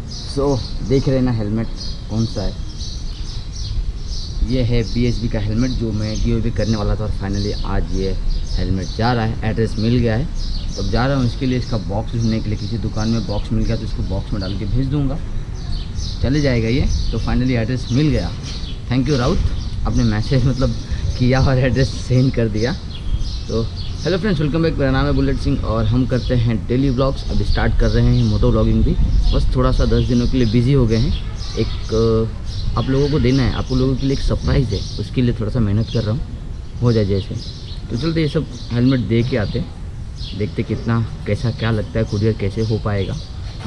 देख रहे हैं ना हेलमेट कौन सा है। ये है BSB का हेलमेट जो मैं गिव करने वाला था और फाइनली आज ये हेलमेट जा रहा है। एड्रेस मिल गया है तो अब जा रहा हूँ इसके लिए। इसका बॉक्स ढूंढने के लिए किसी दुकान में बॉक्स मिल गया तो इसको बॉक्स में डाल के भेज दूँगा, चले जाएगा ये। तो फाइनली एड्रेस मिल गया। थैंक यू राउत, आपने मैसेज मतलब किया और एड्रेस सेंड कर दिया। तो हेलो फ्रेंड्स, वेलकम बैक। मेरा नाम है बुलेट सिंह और हम करते हैं डेली व्लॉग्स। अभी स्टार्ट कर रहे हैं मोटो व्लॉगिंग भी। बस थोड़ा सा 10 दिनों के लिए बिज़ी हो गए हैं। एक आप लोगों को देना है, आप लोगों के लिए एक सरप्राइज़ है, उसके लिए थोड़ा सा मेहनत कर रहा हूँ, हो जाए जैसे। तो चलते ये सब हेलमेट दे के आते, देखते कितना कैसा क्या लगता है, कुरियर कैसे हो पाएगा।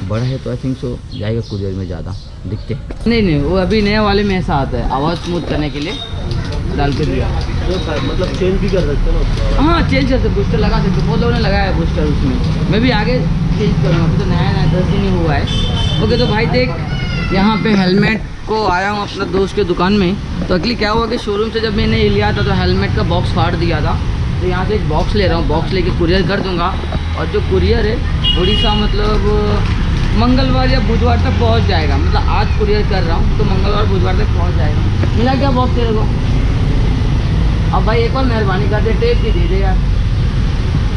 बड़ा है तो आई थिंक सो जाएगा कुरियर में ज़्यादा, दिखते। नहीं वो अभी नए वाले में ऐसा आता है, आवाज़ स्मूथ करने के लिए डाल के दिया। मतलब चेंज भी कर सकते हैं ना? हाँ चेंज करते, बूस्टर लगा सकते। बहुत लोगों ने लगाया है बूस्टर उसमें। मैं भी आगे चेंज करूँगा, अभी तो नया 10 दिन ही हुआ है। ओके तो भाई देख, यहाँ पे हेलमेट को आया हूँ अपना दोस्त के दुकान में। तो अगली क्या हुआ कि शोरूम से जब मैंने लिया था तो हेलमेट का बॉक्स फाड़ दिया था। तो यहाँ से एक बॉक्स ले रहा हूँ, बॉक्स लेके कुरियर कर दूँगा। और जो कुरियर है उड़ीसा मतलब मंगलवार या बुधवार तक पहुँच जाएगा। मतलब आज कुरियर कर रहा हूँ तो मंगलवार बुधवार तक पहुँच जाएगा। मिला क्या बॉक्स तेरे को? अब भाई एक और मेहरबानी कर दे, टेप भी दे दे यार।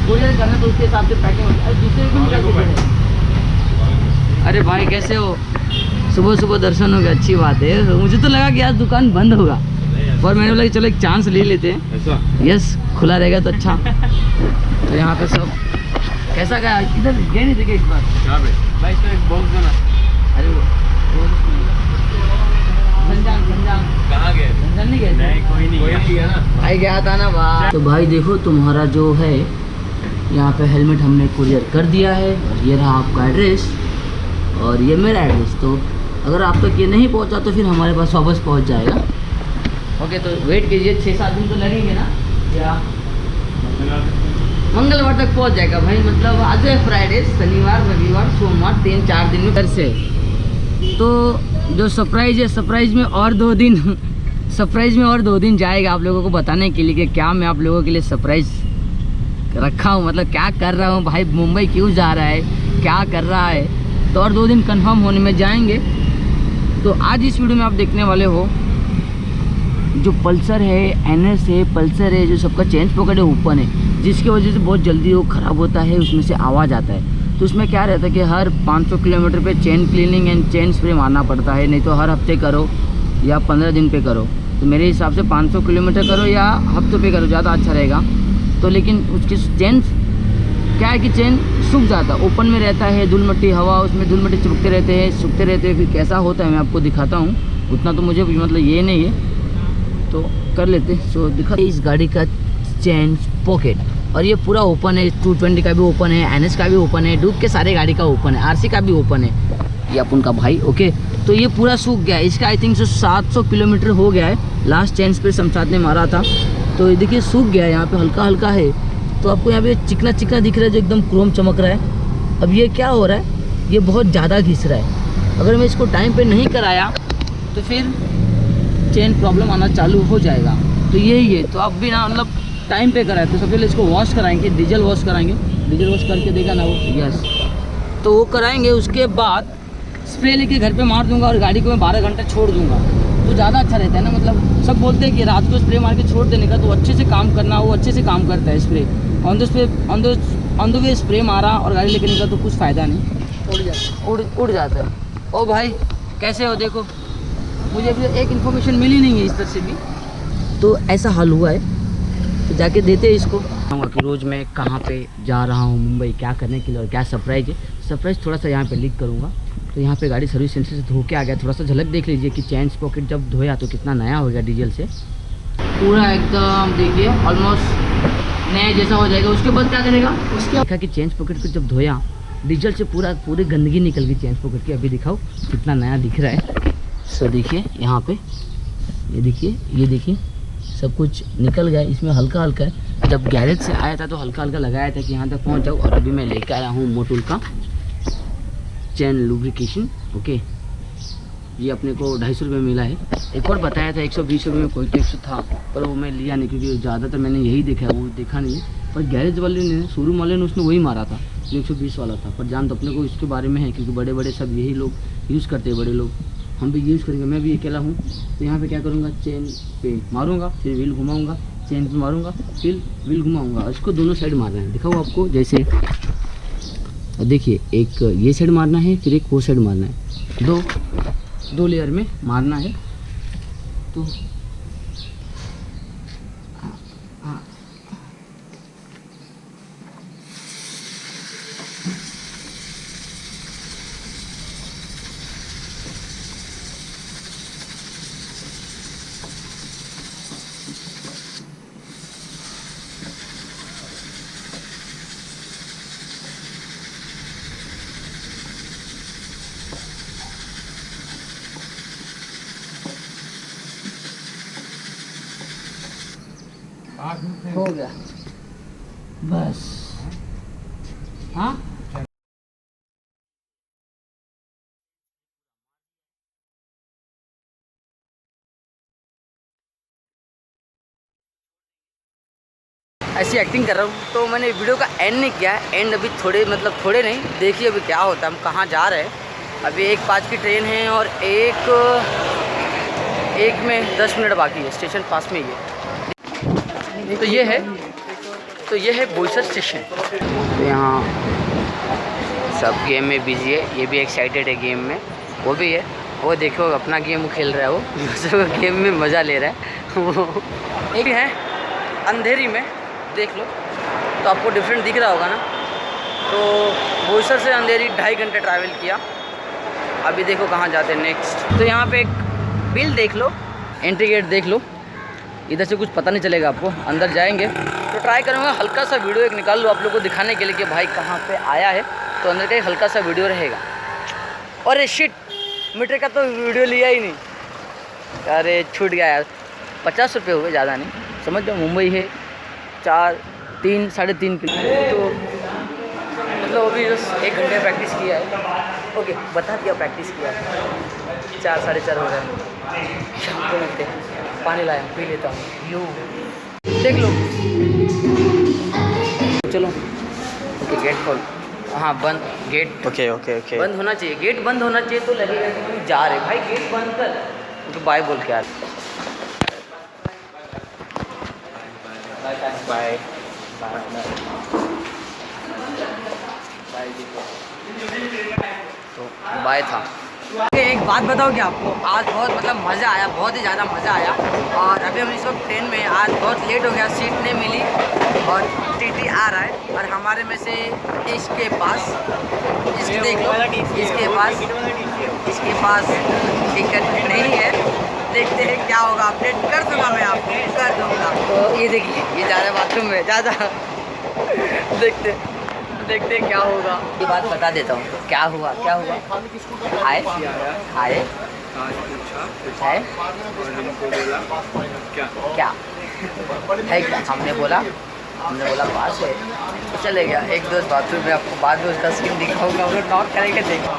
कुरियर करना तो उसके हिसाब से पैकिंग होती है। दूसरे भी निकल। अरे भाई कैसे हो? सुबह सुबह दर्शन हो गया, अच्छी बात है। मुझे तो लगा कि आज दुकान बंद होगा और मैंने बोला कि चलो एक चांस ले लेते हैं। ऐसा? यस, खुला रहेगा तो अच्छा। तो यहाँ पे सब कैसा गया? इधर गए नहीं थे क्या इस बार? यहाँ पे भाई इसको एक बॉक्स देना। अरे वो कहाँ गए? नहीं गए? नहीं, कोई नहीं गया ना भाई, गया था ना भाई। तो भाई देखो तुम्हारा जो है यहाँ पे हेलमेट हमने कुरियर कर दिया है। और ये रहा आपका एड्रेस और ये मेरा एड्रेस। तो अगर आप तक ये नहीं पहुँचा तो फिर हमारे पास वापस पहुँच जाएगा। ओके तो वेट कीजिए, 6-7 दिन तो लगेंगे ना या मंगलवार तक पहुँच जाएगा भाई। मतलब आज है फ्राइडे, शनिवार रविवार सोमवार 3-4 दिन में घर से। तो जो सरप्राइज़ है, सरप्राइज़ में और 2 दिन सरप्राइज़ में और 2 दिन जाएगा आप लोगों को बताने के लिए कि क्या मैं आप लोगों के लिए सरप्राइज़ रखा हूँ, मतलब क्या कर रहा हूँ। भाई मुंबई क्यों जा रहा है, क्या कर रहा है, तो और 2 दिन कंफर्म होने में जाएंगे। तो आज इस वीडियो में आप देखने वाले हो जो पल्सर है, NS है, पल्सर है, जो सबका चेन पॉकेट है ओपन है, जिसकी वजह से बहुत जल्दी वो ख़राब होता है, उसमें से आवाज़ आता है। तो उसमें क्या रहता है कि हर 500 किलोमीटर पे chain cleaning and chain spray मारना पड़ता है। नहीं तो हर हफ्ते करो या 15 दिन पे करो। तो मेरे हिसाब से 500 किलोमीटर करो या हफ्तों पे करो, ज़्यादा अच्छा रहेगा। तो लेकिन उसकी चेन क्या है कि चेन सूख जाता है, ओपन में रहता है, धूल मिट्टी हवा, उसमें धूल मिट्टी चिपकते रहते हैं, सूखते रहते हैं। फिर कैसा होता है मैं आपको दिखाता हूँ, उतना तो मुझे मतलब ये नहीं है तो कर लेते। सो दिखा इस गाड़ी का चेन पॉकेट और ये पूरा ओपन है। 220 का भी ओपन है, NS का भी ओपन है, डूब के सारे गाड़ी का ओपन है, RC का भी ओपन है। ये अपन का भाई ओके। तो ये पूरा सूख गया है। इसका आई थिंक 700 किलोमीटर हो गया है। लास्ट चेन पे समसाथ ने मारा था तो ये देखिए सूख गया है। यहाँ पे हल्का हल्का है तो आपको यहाँ पे चिकना चिकना दिख रहा है जो एकदम क्रोम चमक रहा है। अब ये क्या हो रहा है, ये बहुत ज़्यादा घिस रहा है। अगर मैं इसको टाइम पे नहीं कराया तो फिर चेन प्रॉब्लम आना चालू हो जाएगा। तो यही है। तो अब भी ना मतलब टाइम पे कराए तो सबसे पहले इसको वॉश कराएंगे, डीजल वॉश कराएंगे। डीजल वॉश करके देगा ना वो, यस, तो वो कराएंगे। उसके बाद स्प्रे लेके घर पे मार दूंगा और गाड़ी को मैं 12 घंटे छोड़ दूंगा तो ज़्यादा अच्छा रहता है ना। मतलब सब बोलते हैं कि रात को स्प्रे मार के छोड़ देने का तो अच्छे से काम करना, वो अच्छे से काम करता है spray. On the way spray मारा और गाड़ी लेके निकला तो कुछ फ़ायदा नहीं, उड़ जाता है। ओ भाई कैसे हो? देखो मुझे अभी एक इन्फॉर्मेशन मिली नहीं है इस तरह से भी, तो ऐसा हाल हुआ है। तो जाके देते हैं इसको कि रोज़ मैं कहाँ पे जा रहा हूँ मुंबई, क्या करने के लिए और क्या सरप्राइज़ है। सरप्राइज़ थोड़ा सा यहाँ पे लीक करूँगा। तो यहाँ पे गाड़ी सर्विस सेंटर से धो के आ गया। थोड़ा सा झलक देख लीजिए कि चेन पॉकेट जब धोया तो कितना नया हो गया डीजल से, पूरा एकदम देखिए ऑलमोस्ट नया जैसा हो जाएगा। उसके बाद क्या करेगा, उसके देखा कि चेन पॉकेट को जब धोया डीजल से पूरी गंदगी निकल गई चेन पॉकेट की। अभी दिखाओ कितना नया दिख रहा है। सो देखिए यहाँ पे, ये देखिए सब कुछ निकल गया। इसमें हल्का हल्का है। जब गैरेज से आया था तो हल्का हल्का लगाया था कि यहाँ तक पहुँच जाओ। और अभी मैं लेकर आया हूँ मोटूल का चेन लुब्रिकेशन। ओके, ये अपने को 250 रुपये मिला है। एक और बताया था 120 रुपये में, कोई तो 100 था पर वो मैं लिया नहीं क्योंकि ज़्यादातर मैंने यही देखा है, वो देखा नहीं है। पर गैरेज वाले ने, शोरूम वाले ने उसने वही मारा था 120 वाला था, पर जान तो अपने को इसके बारे में है क्योंकि बड़े बड़े सब यही लोग यूज़ करते हैं, बड़े लोग, हम भी यूज़ करेंगे। मैं भी अकेला हूँ तो यहाँ पे क्या करूँगा, चेन पे मारूँगा, फिर व्हील घुमाऊँगा, चेन पे मारूँगा, फिर व्हील घुमाऊँगा। इसको दोनों साइड मारना है, दिखाऊँ आपको। जैसे देखिए, एक ये साइड मारना है, फिर एक वो साइड मारना है, दो लेयर में मारना है। तो हो गया बस। हाँ ऐसी एक्टिंग कर रहा हूँ तो मैंने वीडियो का एंड नहीं किया है। एंड अभी थोड़े थोड़े नहीं, देखिए अभी क्या होता है, हम कहाँ जा रहे हैं। अभी 1:05 की ट्रेन है और एक में 10 मिनट बाकी है, स्टेशन पास में ही है। तो ये है बोईसर स्टेशन। तो यहाँ सब गेम में बिजी है, ये भी एक्साइटेड है गेम में, वो भी है। वो देखो अपना गेम वो खेल रहा है, वो सब गेम में मज़ा ले रहा है। वो एक है अंधेरी में, देख लो तो आपको डिफरेंट दिख रहा होगा ना। तो बोईसर से अंधेरी 2.5 घंटे ट्रैवल किया। अभी देखो कहाँ जाते हैं नेक्स्ट। तो यहाँ पे एक बिल देख लो, एंट्री गेट देख लो, इधर से कुछ पता नहीं चलेगा आपको। अंदर जाएंगे तो ट्राई करूँगा हल्का सा वीडियो एक निकाल लो आप लोगों को दिखाने के लिए कि भाई कहाँ पे आया है। तो अंदर का एक हल्का सा वीडियो रहेगा। अरे शिट, मीटर का तो वीडियो लिया ही नहीं, अरे छूट गया यार। 50 रुपये हुए, ज़्यादा नहीं, समझ जाओ। मुंबई है 3-3.5 किलोमीटर। तो मतलब अभी बस 1 घंटे प्रैक्टिस किया है। ओके, बता दिया प्रैक्टिस किया है। 4-4:30 हो रहा है। शाम को मिलते हैं। पानी लाया, पी लेता हूँ। यू देख लो, चलो। ओके, गेट खोल। हाँ बंद, गेट ओके बंद होना चाहिए। गेट बंद होना चाहिए तो लगेगा कि हम जा रहे भाई। गेट बंद कर, तो बाय बोल के यार। बाय। तो बाय था। एक बात बताओ कि आपको आज बहुत मज़ा आया, बहुत ही ज़्यादा मज़ा आया। और अभी हम इस वक्त ट्रेन में, आज बहुत लेट हो गया, सीट नहीं मिली और टीटी आ रहा है। और हमारे में से इसके पास, इसके देख लो, इसके पास टिकट नहीं है। देखते हैं क्या होगा, अपडेट कर दूँगा मैं आपको, कर दूँगा। तो ये देखिए, ये जा रहा है बाथरूम में, ज़्यादा देखते क्या होगा। ये बात बता देता हूँ, क्या हुआ। आए क्या है, क्या हमने बोला पास है तो चले गया। एक दोस्त बाथरूम में, आपको बाद में उसका स्क्रीन दिखाऊंगा, वो नॉक करेंगे, देखो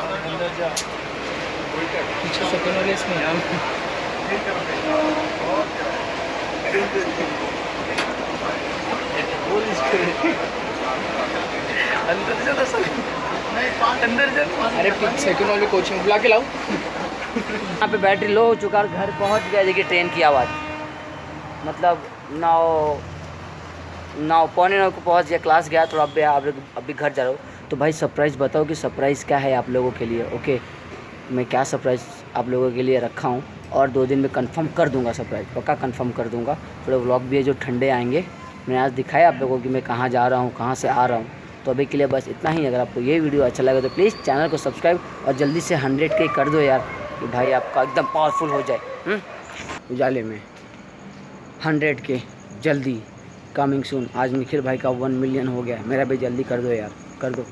पीछे सेकंड वाले इसमें यार। अंदर जा। अरे सेकंड वाले कोचिंग बुला के लाओ। यहाँ पे बैटरी लो हो चुका और घर पहुँच गया। देखिए ट्रेन की आवाज़, 9:45 को पहुँच गया। क्लास गया थोड़ा, अभी घर जा रहा हूँ। तो भाई सरप्राइज़ बताओ कि सरप्राइज़ क्या है आप लोगों के लिए। ओके, मैं क्या सरप्राइज़ आप लोगों के लिए रखा हूँ और 2 दिन में कंफर्म कर दूँगा, सरप्राइज़ पक्का कंफर्म कर दूँगा। थोड़े व्लॉग भी है जो ठंडे आएंगे। मैंने आज दिखाया आप लोगों को कि मैं कहाँ जा रहा हूँ, कहाँ से आ रहा हूँ। तो अभी के लिए बस इतना ही। अगर आपको ये वीडियो अच्छा लगे तो प्लीज़ चैनल को सब्सक्राइब और जल्दी से 100K कर दो यार, कि भाई आपका एकदम पावरफुल हो जाए। उजाले में 100K जल्दी, कमिंग सून। आज निखिल भाई का 1 मिलियन हो गया, मेरा भी जल्दी कर दो यार, कर दो।